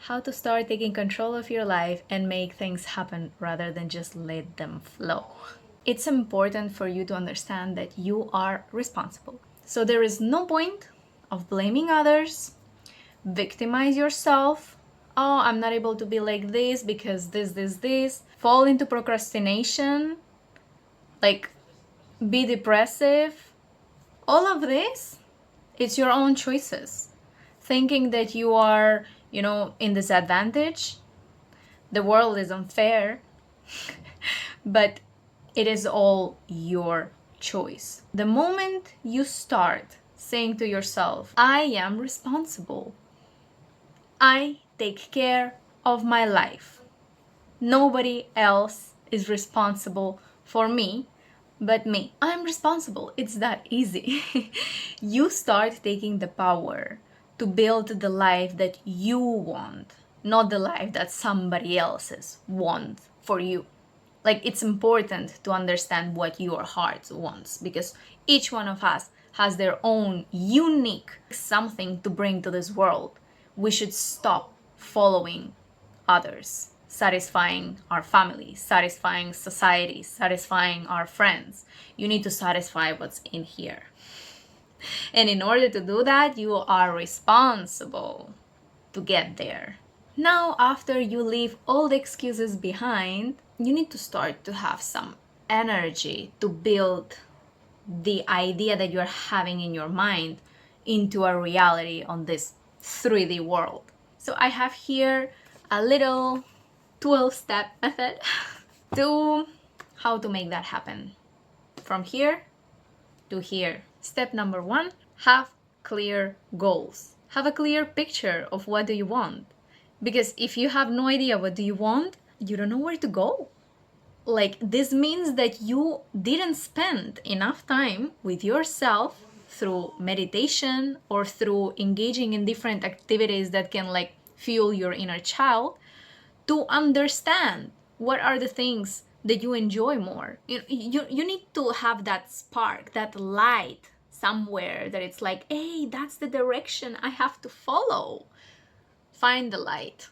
how to start taking control of your life and make things happen rather than just let them flow. It's important for you to understand that you are responsible. So there is no point of blaming others, victimize yourself. Oh, I'm not able to be like this because this. Fall into procrastination, like be depressive. All of this, it's your own choices. Thinking that you are, in disadvantage, the world is unfair, but it is all your choice. The moment you start saying to yourself, I am responsible, I take care of my life, nobody else is responsible for me but me. I'm responsible. It's that easy. You start taking the power to build the life that you want, not the life that somebody else's wants for you. Like, it's important to understand what your heart wants, because each one of us has their own unique something to bring to this world. We should stop following others, satisfying our family, satisfying society, satisfying our friends. You need to satisfy what's in here. And in order to do that, you are responsible to get there. Now, after you leave all the excuses behind, you need to start to have some energy to build the idea that you're having in your mind into a reality on this 3D world. So I have here a little 12-step method to how to make that happen. From here to here. Step number 1, have clear goals. Have a clear picture of what do you want. Because if you have no idea what do you want, you don't know where to go. Like, this means that you didn't spend enough time with yourself through meditation or through engaging in different activities that can like fuel your inner child to understand what are the things that you enjoy more. You need to have that spark, that light somewhere that it's like, hey, that's the direction I have to follow. Find the light.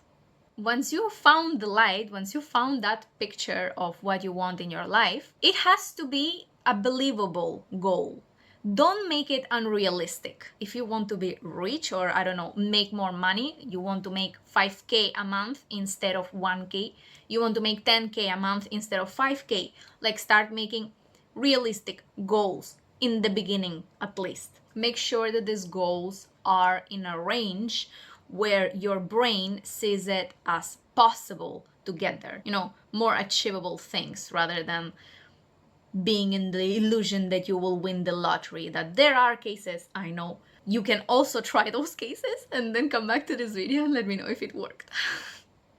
Once you found the light, once you found that picture of what you want in your life, it has to be a believable goal. Don't make it unrealistic. If you want to be rich or, I don't know, make more money, you want to make 5K a month instead of 1K, you want to make 10K a month instead of 5K, like, start making realistic goals in the beginning at least. Make sure that these goals are in a range where your brain sees it as possible to get there. More achievable things rather than being in the illusion that you will win the lottery. That there are cases, I know. You can also try those cases and then come back to this video and let me know if it worked.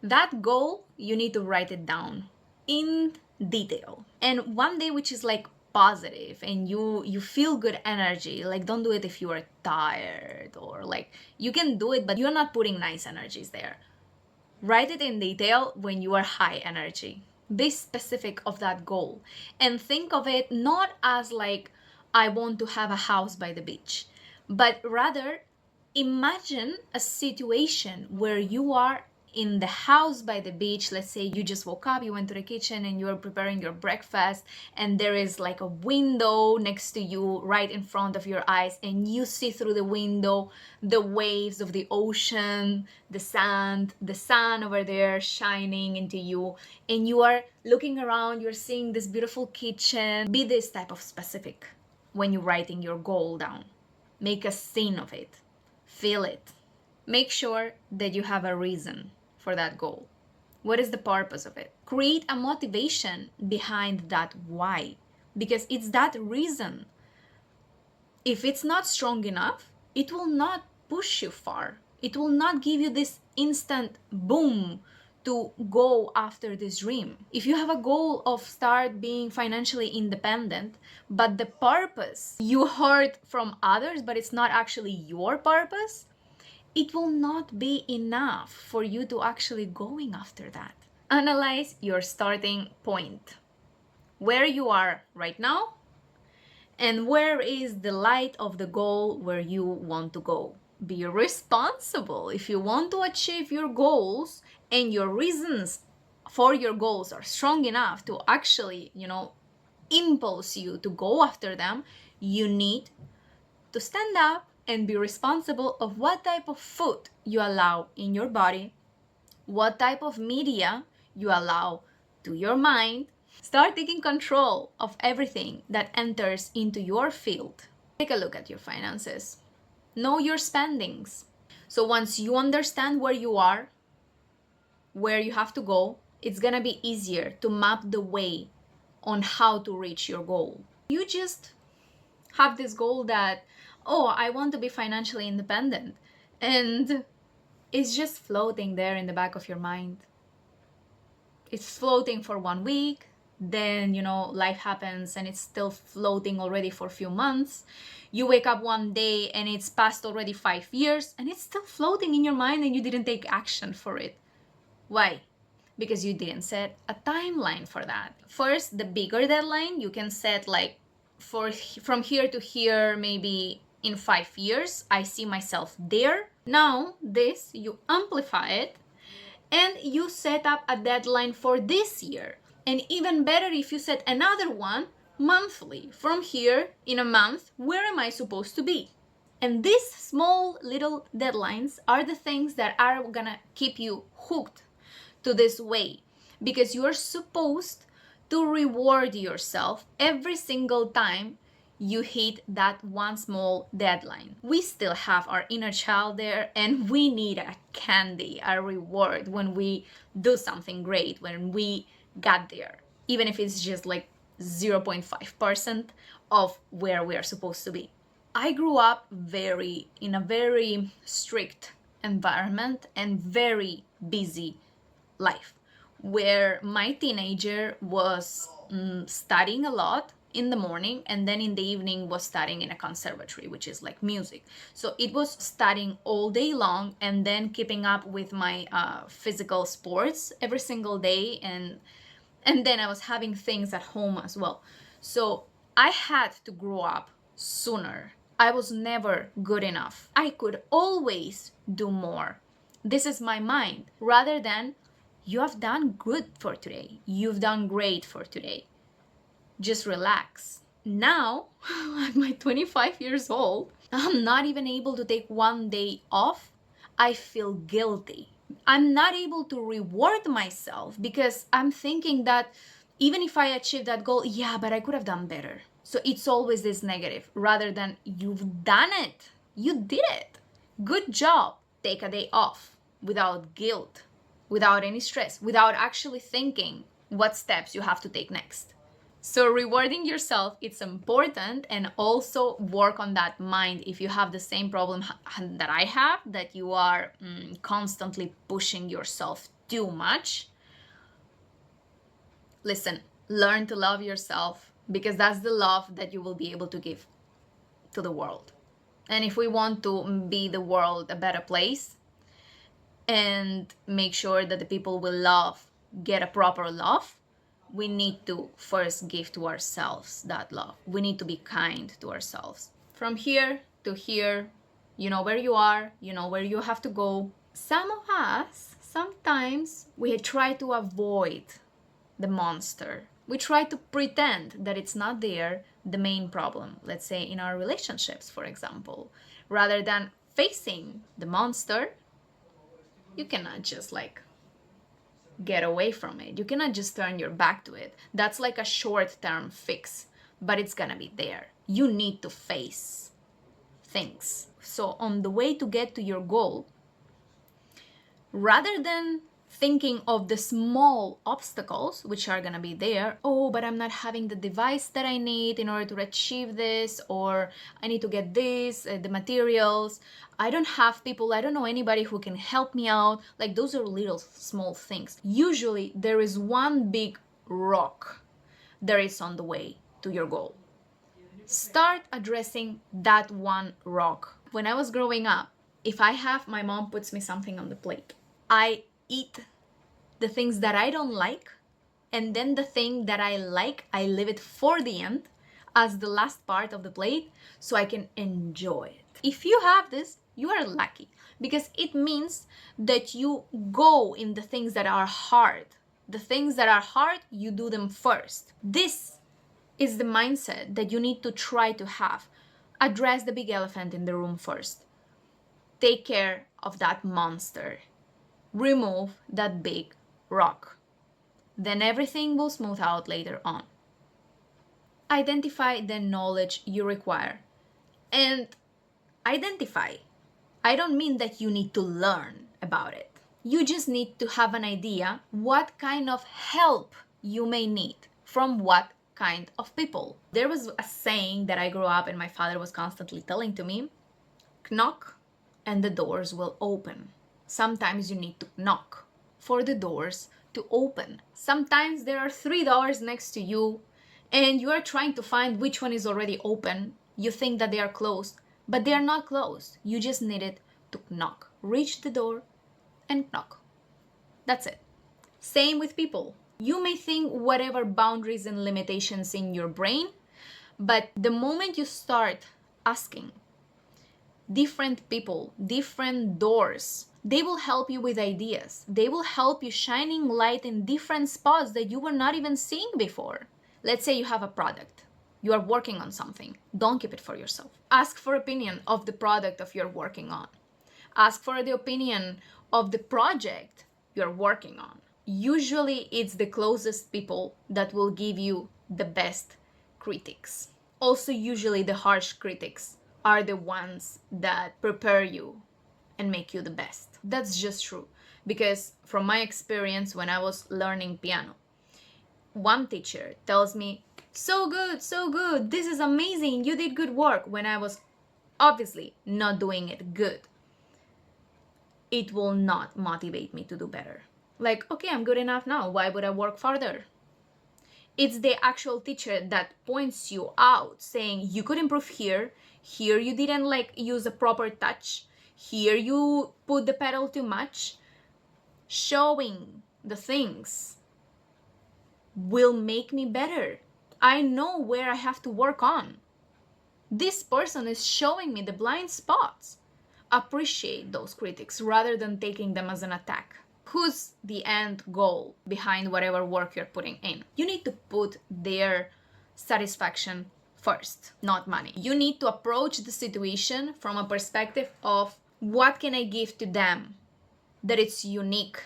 That goal, you need to write it down in detail. And one day which is like positive and you feel good energy. Like, don't do it if you are tired, or like, you can do it but you're not putting nice energies there. Write it in detail when you are high energy. Be specific of that goal and think of it not as like, I want to have a house by the beach, but rather imagine a situation where you are in the house by the beach. Let's say you just woke up, you went to the kitchen and you're preparing your breakfast, and there is like a window next to you right in front of your eyes, and you see through the window the waves of the ocean, the sand, the sun over there shining into you, and you are looking around, you're seeing this beautiful kitchen. Be this type of specific when you're writing your goal down. Make a scene of it. Feel it. Make sure that you have a reason for that goal. What is the purpose of it? Create a motivation behind that why, because it's that reason. If it's not strong enough, it will not push you far. It will not give you this instant boom to go after this dream. If you have a goal of start being financially independent, but the purpose you heard from others, but it's not actually your purpose, it will not be enough for you to actually going after that. Analyze your starting point. Where you are right now, and where is the light of the goal where you want to go. be responsible. If you want to achieve your goals and your reasons for your goals are strong enough to actually, impulse you to go after them, you need to stand up and be responsible of what type of food you allow in your body, what type of media you allow to your mind. Start taking control of everything that enters into your field. Take a look at your finances. Know your spendings. So once you understand where you are, where you have to go, it's gonna be easier to map the way on how to reach your goal. You just have this goal that, oh, I want to be financially independent, and it's just floating there in the back of your mind. It's floating for 1 week, then life happens and it's still floating already for a few months. You wake up one day and it's past already 5 years and it's still floating in your mind and you didn't take action for it. Why? Because you didn't set a timeline for that. First, the bigger deadline you can set, like from here to here, maybe in 5 years I see myself there. Now this, you amplify it and you set up a deadline for this year. And even better if you set another one monthly. From here in a month, where am I supposed to be? And these small little deadlines are the things that are gonna keep you hooked to this way, because you're supposed to reward yourself every single time you hit that one small deadline. We still have our inner child there and we need a candy, a reward when we do something great, when we got there, even if it's just like 0.5% of where we are supposed to be. I grew up in a very strict environment and very busy life, where my teenager was studying a lot in the morning and then in the evening was studying in a conservatory, which is like music. So it was studying all day long and then keeping up with my physical sports every single day, and then I was having things at home as well. So I had to grow up sooner. I was never good enough. I could always do more. This is my mind, rather than you have done good for today. You've done great for today. Just relax. Now, at my 25 years old, I'm not even able to take one day off. I feel guilty. I'm not able to reward myself because I'm thinking that even if I achieve that goal, yeah, but I could have done better. So it's always this negative rather than you've done it. You did it. Good job. Take a day off without guilt, without any stress, without actually thinking what steps you have to take next. So rewarding yourself, it's important, and also work on that mind. If you have the same problem that I have, that you are constantly pushing yourself too much, listen, learn to love yourself, because that's the love that you will be able to give to the world. And if we want to be the world a better place and make sure that the people we love get a proper love, we need to first give to ourselves that love. We need to be kind to ourselves. From here to here, you know where you are, you know where you have to go. Some of us, sometimes we try to avoid the monster. We try to pretend that it's not there, the main problem, let's say in our relationships, for example. Rather than facing the monster, you cannot just get away from it. You cannot just turn your back to it. That's like a short-term fix, but it's gonna be there. You need to face things. So on the way to get to your goal, rather than thinking of the small obstacles which are gonna be there, oh, but I'm not having the device that I need in order to achieve this, or I need to get this, the materials, I don't have people, I don't know anybody who can help me out. Like, those are little small things. Usually there is one big rock that is on the way to your goal. Start addressing that one rock. When I was growing up, if my mom puts me something on the plate, I eat the things that I don't like, and then the thing that I like, I leave it for the end as the last part of the plate so I can enjoy it. If you have this, You are lucky because it means that you go in the things that are hard. The things that are hard, you do them first. This is the mindset that you need to try to have. Address the big elephant in the room first. Take care of that monster. Remove that big rock. Then everything will smooth out later on. Identify the knowledge you require. And identify. I don't mean that you need to learn about it. You just need to have an idea what kind of help you may need from what kind of people. There was a saying that I grew up and my father was constantly telling to me, knock and the doors will open. Sometimes you need to knock for the doors to open. Sometimes there are 3 doors next to you and you are trying to find which one is already open. You think that they are closed, but they are not closed. You just needed to knock. Reach the door and knock. That's it. Same with people. You may think whatever boundaries and limitations in your brain, but the moment you start asking different people, different doors, they will help you with ideas. They will help you shining light in different spots that you were not even seeing before. Let's say you have a product. You are working on something. Don't keep it for yourself. Ask for opinion of the product of you're working on. Ask for the opinion of the project you're working on. Usually it's the closest people that will give you the best critics. Also, usually the harsh critics are the ones that prepare you and make you the best. That's just true. Because from my experience when I was learning piano, one teacher tells me, so good, this is amazing, you did good work, when I was obviously not doing it good. It will not motivate me to do better. Like, okay, I'm good enough now, why would I work further? It's the actual teacher that points you out, saying you could improve here you didn't use a proper touch, here you put the pedal too much. Showing the things will make me better. I know where I have to work on. This person is showing me the blind spots. Appreciate those critics rather than taking them as an attack. Who's the end goal behind whatever work you're putting in? You need to put their satisfaction first, not money. You need to approach the situation from a perspective of what can I give to them that it's unique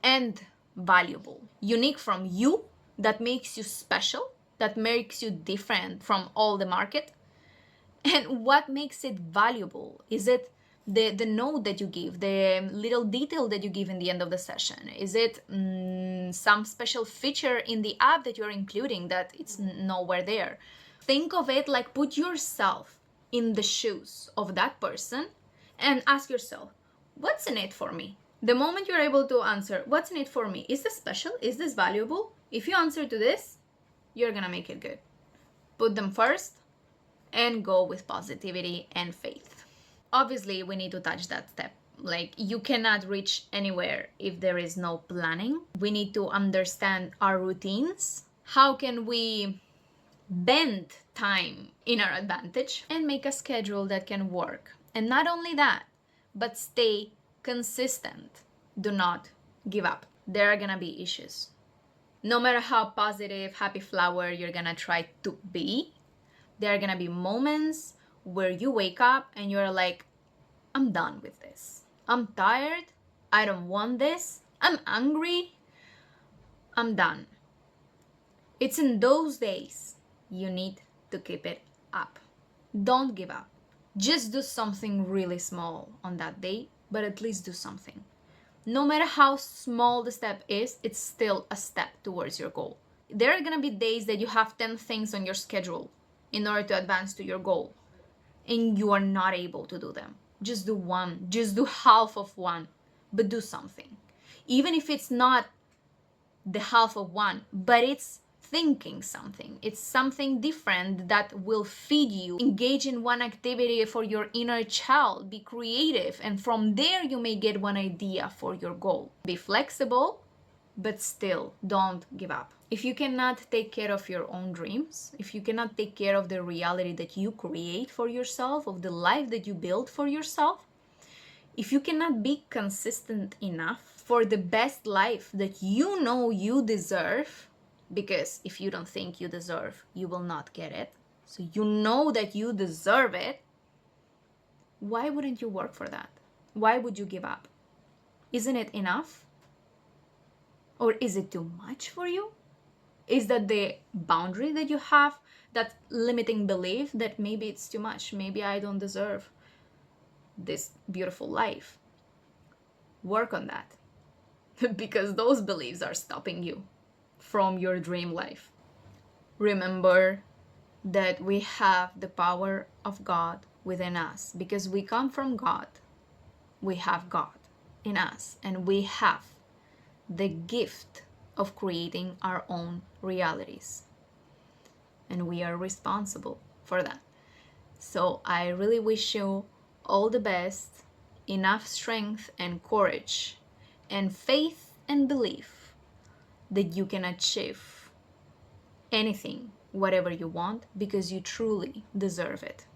and valuable. Unique from you, that makes you special, that makes you different from all the market. And what makes it valuable? Is it the note that you give, the little detail that you give in the end of the session? Is it some special feature in the app that you're including that it's nowhere there? Think of it like put yourself in the shoes of that person and ask yourself, what's in it for me? The moment you're able to answer, what's in it for me? Is this special? Is this valuable? If you answer to this, you're gonna make it good. Put them first and go with positivity and faith. Obviously, we need to touch that step. Like, you cannot reach anywhere if there is no planning. We need to understand our routines. How can we bend time in our advantage and make a schedule that can work? And not only that, but stay consistent. Do not give up. There are gonna be issues. No matter how positive, happy flower you're gonna try to be, there are gonna be moments where you wake up and you're like, I'm done with this. I'm tired. I don't want this. I'm angry. I'm done. It's in those days you need to keep it up. Don't give up. Just do something really small on that day, but at least do something. No matter how small the step is, it's still a step towards your goal. There are gonna be days that you have 10 things on your schedule in order to advance to your goal, and you are not able to do them. Just do one, just do half of one, but do something. Even if it's not the half of one, but it's thinking something. It's something different that will feed you. Engage in one activity for your inner child. Be creative, and from there you may get one idea for your goal. Be flexible, but still don't give up. If you cannot take care of your own dreams, if you cannot take care of the reality that you create for yourself, of the life that you build for yourself, If you cannot be consistent enough for the best life that you know you deserve, because if you don't think you deserve, you will not get it. So you know that you deserve it. Why wouldn't you work for that? Why would you give up? Isn't it enough? Or is it too much for you? Is that the boundary that you have, that limiting belief that maybe it's too much? Maybe I don't deserve this beautiful life. Work on that because those beliefs are stopping you from your dream life. Remember that we have the power of God within us because we come from God. We have God in us and we have the gift of creating our own realities. And we are responsible for that. So I really wish you all the best, enough strength and courage, and faith and belief that you can achieve anything, whatever you want, because you truly deserve it.